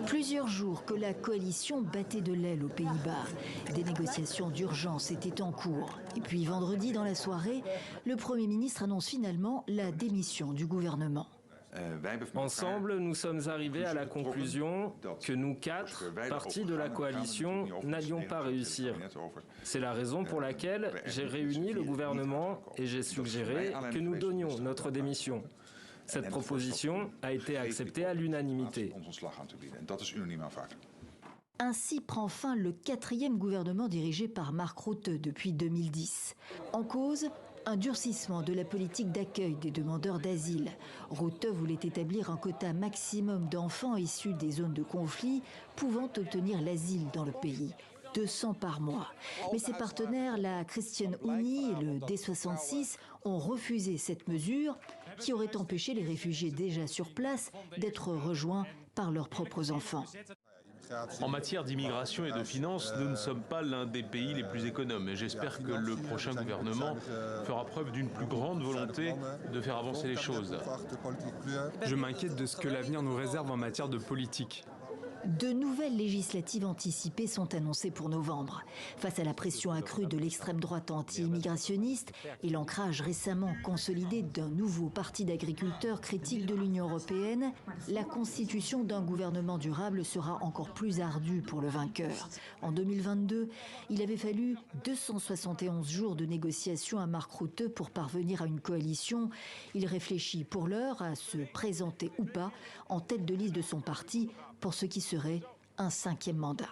Plusieurs jours que la coalition battait de l'aile aux Pays-Bas. Des négociations d'urgence étaient en cours. Et puis vendredi, dans la soirée, le Premier ministre annonce finalement la démission du gouvernement. Ensemble, nous sommes arrivés à la conclusion que nous quatre, partis de la coalition, n'allions pas réussir. C'est la raison pour laquelle j'ai réuni le gouvernement et j'ai suggéré que nous donnions notre démission. Cette proposition a été acceptée à l'unanimité. Ainsi prend fin le 4e gouvernement dirigé par Mark Rutte depuis 2010. En cause, un durcissement de la politique d'accueil des demandeurs d'asile. Rutte voulait établir un quota maximum d'enfants issus des zones de conflit pouvant obtenir l'asile dans le pays. 200 par mois. Mais ses partenaires, la Christian Unie et le D66, ont refusé cette mesure qui aurait empêché les réfugiés déjà sur place d'être rejoints par leurs propres enfants. En matière d'immigration et de finances, nous ne sommes pas l'un des pays les plus économes. Et j'espère que le prochain gouvernement fera preuve d'une plus grande volonté de faire avancer les choses. Je m'inquiète de ce que l'avenir nous réserve en matière de politique. De nouvelles législatives anticipées sont annoncées pour novembre. Face à la pression accrue de l'extrême droite anti-immigrationniste et l'ancrage récemment consolidé d'un nouveau parti d'agriculteurs critiques de l'Union européenne, la constitution d'un gouvernement durable sera encore plus ardue pour le vainqueur. En 2022, il avait fallu 271 jours de négociations à Mark Rutte pour parvenir à une coalition. Il réfléchit pour l'heure à se présenter ou pas en tête de liste de son parti pour ce qui serait un 5e mandat.